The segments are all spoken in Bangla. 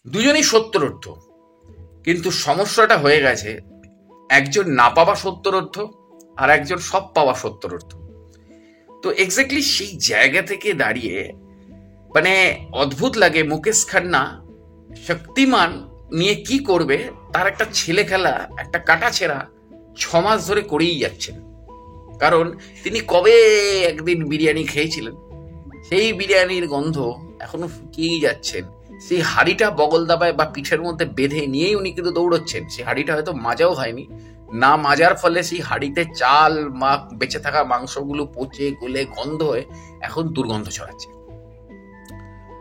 দুজনেই সত্যরথ, কিন্তু সমস্যাটা হয়ে গেছে একজন না পাওয়া সত্যরথ আর একজন সব পাওয়া সত্যরথ। তো এক্স্যাক্টলি সেই জায়গা থেকে দাঁড়িয়ে মানে অদ্ভুত লাগে মুকেশ খান্না শক্তিমান নিয়ে কি করবে তার একটা ছেলে খেলা, একটা কাটাছেঁড়া 6 মাস ধরে করেই যাচ্ছেন। কারণ তিনি কবে একদিন বিরিয়ানি খেয়েছিলেন, সেই বিরিয়ানির গন্ধ এখনো শুকিয়েই যাচ্ছেন। সেই হাঁড়িটা বগল দাবায় বা পিঠের মধ্যে বেঁধে নিয়েই উনি কিন্তু দৌড়চ্ছেন। সেই হাঁড়িটা হয়তো মাজাও হয়নি, না মাজার ফলে সেই হাঁড়িতে চাল বেঁচে থাকা মাংসগুলো পচে গলে গন্ধ হয়ে এখন দুর্গন্ধ ছড়াচ্ছে।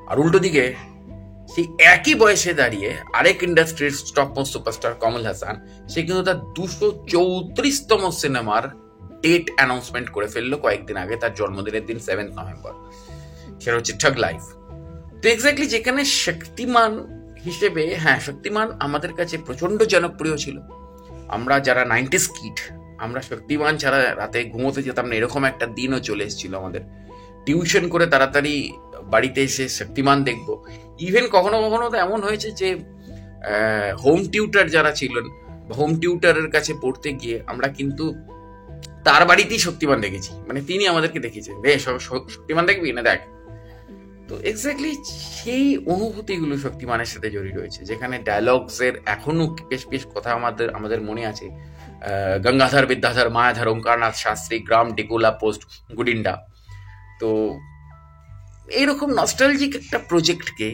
আর উল্টো দিকে সেই একই বয়সে দাঁড়িয়ে আরেক ইন্ডাস্ট্রির top most superstar Kamal Haasan, সে কিন্তু তার 234তম সিনেমার ডেট অ্যানাউন্সমেন্ট করে ফেললো কয়েকদিন আগে, তার জন্মদিনের দিন 7 নভেম্বর। সেটা হচ্ছে ঠগ লাইফ। তো এক্স্যাক্টলি যেখানে শক্তিমান হিসেবে, হ্যাঁ শক্তিমান আমাদের কাছে প্রচন্ড জনপ্রিয় ছিল। আমরা যারা 90s কিড, আমরা শক্তিমান ছাড়া রাতে ঘুমোতে যেতাম না, এরকম একটা দিনও চলে এসেছিল আমাদের। টিউশন করে তাড়াতাড়ি বাড়িতে এসে শক্তিমান দেখবো। ইভেন কখনো কখনো তো এমন হয়েছে যে হোম টিউটার যারা ছিলেন, হোম টিউটারের কাছে পড়তে গিয়ে আমরা কিন্তু তার বাড়িতেই শক্তিমান দেখেছি, মানে তিনি আমাদেরকে দেখেছেন, বেশ শক্তিমান দেখবি না দেখ। তো এক্স্যাক্টলি সেই অনুভূতিগুলো শক্তিমানের সাথে জড়িয়ে রয়েছে, যেখানে ডায়লগস এর এখনো বেশ বেশ কথা আমাদের আমাদের মনে আছে। গঙ্গাধর বিদ্যাধর মায়াধর ওঙ্কারনাথ শাস্ত্রী গ্রাম ডিগোলা পোস্ট গুডিন্ডা। তো এইরকম নস্টালজিক একটা প্রজেক্টকে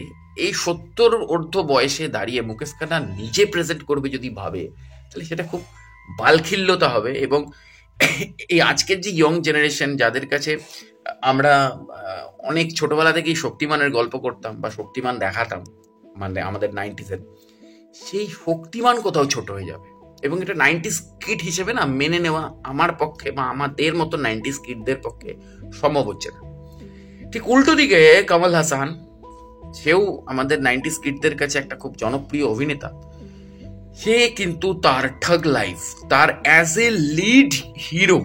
এই 70 বয়সে দাঁড়িয়ে মুকেশ খান্না নিজে প্রেজেন্ট করবে যদি ভাবে, তাহলে সেটা খুব বালখিল্যতা হবে। এবং এই আজকের যে ইয়ং জেনারেশন, যাদের কাছে আমরা অনেক ছোটবেলা থেকেই শক্তিমানের গল্প করতাম বা শক্তিমান দেখাতাম, মানে আমাদের 90s, সেই শক্তিমান কোথাও ছোট হয়ে যাবে। এবং এটা 90s কিড হিসেবে না মেনে নেওয়া আমার পক্ষে বা আমাদের মতো 90s কিডদের পক্ষে সম্ভব হচ্ছে না। ঠিক উল্টো দিকে কমল হাসান, সেও আমাদের 90s কিডদের কাছে একটা খুব জনপ্রিয় অভিনেতা। সে কিন্তু তার ঠগ লাইফ, তার অ্যাজ এ লিড হিরো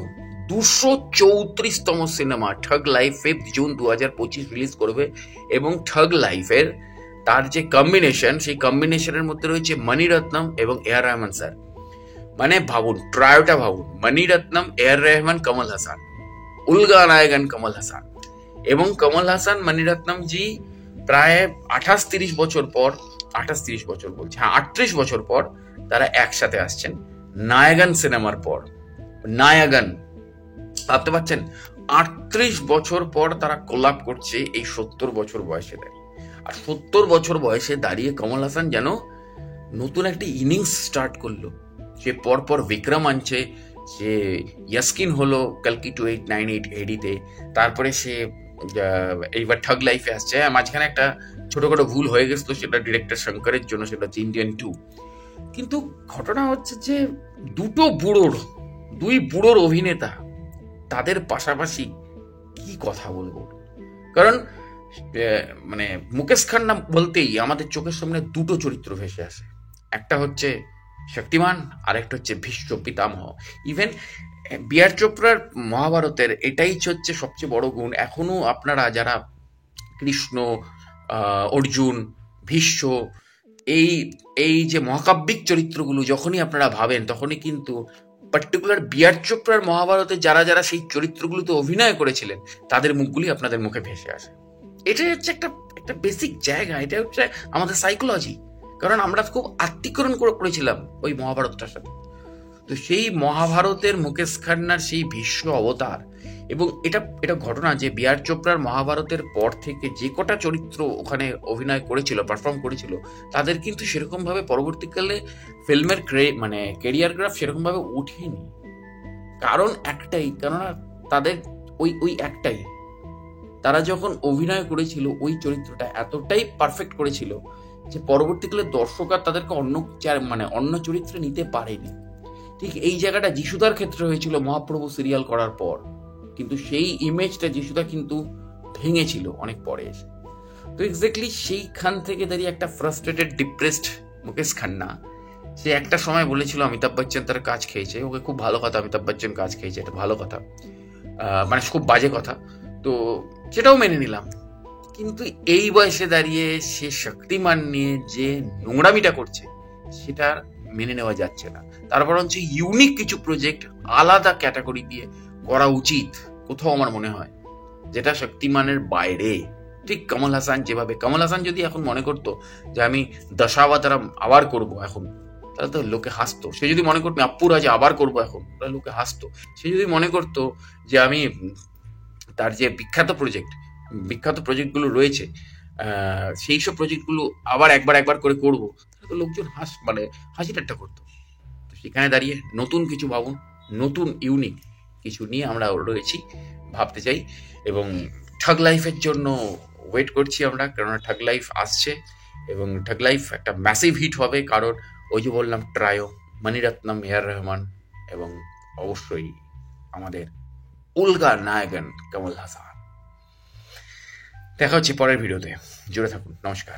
234তম সিনেমা ঠগ লাইফ 5 জুন 2025 রিলিজ করবে। এবং ঠগ লাইফের তার যে কম্বিনেশন, সেই কম্বিনেশনের মধ্যে রয়েছে মণিরত্নম এবং এআর রহমান স্যার। মানে ভাবুন, ট্রায়োটা ভাবুন, মণিরত্নম, এআর রহমান, কমল হাসান, উলগা নায়গন কমল হাসান। এবং কমল হাসান মণিরত্নম জি প্রায় 28-30 বছর পর, 28-30 বছর বলছি, হ্যাঁ 38 বছর পর তারা একসাথে আসছেন নায়গন সিনেমার পর। নায়গন, ভাবতে পারছেন 38 বছর পর তারা কোলাপ করছে এই 70 বছর বয়সে দাঁড়িয়ে। আর 70 বছর বয়সে দাঁড়িয়ে কমল হাসান যেন নতুন একটা ইনিংস স্টার্ট করলো। সে পরপর বিক্রম আনছে, সে ইয়াস্কিন হলো কালকি 2898 এডিতে, তারপরে সে এইবার ঠগ লাইফে আসছে। মাঝখানে একটা ছোটখাটো ভুল হয়ে গেছিল, সেটা ডিরেক্টর শঙ্করের জন্য, সেটা হচ্ছে ইন্ডিয়ান 2। কিন্তু ঘটনা হচ্ছে যে দুই বুড়োর অভিনেতা, তাদের পাশাপাশি কি কথা বলবো। কারণ মানে মুকেশ খান্না বলতেই আমাদের চোখের সামনে দুটো চরিত্র ভেসে আসে, একটা হচ্ছে শক্তিমান, আর একটা হচ্ছে ভীষ্ম পিতামহ। Even B.R.. চোপড়ার মহাভারতের এটাই হচ্ছে সবচেয়ে বড় গুণ। এখনো আপনারা যারা কৃষ্ণ, অর্জুন, ভীষ্ম, এই এই যে মহাকাব্যিক চরিত্রগুলো যখনই আপনারা ভাবেন, তখনই কিন্তু পার্টিকুলার বি.আর. চোপড়ার মহাভারতে যারা যারা সেই চরিত্রগুলোতে অভিনয় করেছিলেন, তাদের মুখগুলি আপনাদের মুখে ভেসে আসে। এটাই হচ্ছে একটা একটা বেসিক জায়গা, এটা হচ্ছে আমাদের সাইকোলজি। কারণ আমরা খুব আত্মীকরণ করেছিলাম ওই মহাভারতটার সাথে। তো সেই মহাভারতের মুকেশ খান্নার সেই ভীষ্ম অবতার, এবং এটা ঘটনা যে বি.আর. চোপড়ার মহাভারতের পর থেকে যে কটা চরিত্র ওখানে অভিনয় করেছিল, পারফর্ম করেছিল, তাদের কিন্তু সেরকমভাবে পরবর্তীকালে ফিল্মের মানে ক্যারিয়ার গ্রাফ সেরকমভাবে উঠেনি। কারণ একটাই, কেননা তাদের ওই একটাই, তারা যখন অভিনয় করেছিল ওই চরিত্রটা এতটাই পারফেক্ট করেছিল যে পরবর্তীকালে দর্শক আর তাদেরকে অন্য চরিত্রে নিতে পারেনি। ঠিক এই জায়গাটা যিশুদার ক্ষেত্রে হয়েছিল মহাপ্রভু সিরিয়াল করার পর, কিন্তু সেই ইমেজটা যিশুদা কিন্তু ভেঙেছিল অনেক পরে এসে। তো এক্স্যাক্টলি সেইখান থেকে দাঁড়িয়ে একটা ফ্রাস্ট্রেটেড ডিপ্রেসড মুকেশ খান্না, সে একটা সময় বলেছিল অমিতাভ বচ্চন তার কাজ খেয়েছে। ওকে, খুব ভালো কথা, অমিতাভ বচ্চন কাজ খেয়েছে, এটা ভালো কথা, মানে খুব বাজে কথা। তো সেটাও মেনে নিলাম, কিন্তু এই বয়সে দাঁড়িয়ে সে শক্তিমান নিয়ে যে নোংরামিটা করছে সেটা মেনে নেওয়া যাচ্ছে না। তার বরঞ্চ ইউনিক কিছু প্রজেক্ট আলাদা ক্যাটাগরি দিয়ে করা উচিত কোথাও আমার মনে হয়, যেটা শক্তিমানের বাইরে। ঠিক কমল হাসান যেভাবে, কমল হাসান যদি এখন মনে করতো যে আমি দশাবতারাম আবার করব এখন, তাহলে তো লোকে হাসতো। সে যদি মনে করতো আপ্পু রাজা আবার করবো এখন, তাহলে লোকে হাসতো। সে যদি মনে করতো যে আমি তার যে বিখ্যাত প্রজেক্টগুলো রয়েছে সেই সব প্রজেক্টগুলো আবার একবার করে করব, তাহলে তো লোকজন হাসি ঠাট্টা করতো। তো সেখানে দাঁড়িয়ে নতুন কিছু ভাবুন, নতুন ইউনিক কিছু নিয়ে আমরা রয়েছি, ভাবতে চাই। এবং ঠগ লাইফের জন্য ওয়েট করছি আমরা, কেননা ঠগ লাইফ আসছে এবং ঠগ লাইফ একটা ম্যাসিভ হিট হবে। কারণ ওই যে বললাম ট্রায়ো, মণিরত্নম, এ আর রহমান এবং অবশ্যই আমাদের উলগা নায়কন কমল হাসান। দেখা হচ্ছে পরের ভিডিওতে, জুড়ে থাকুন। নমস্কার।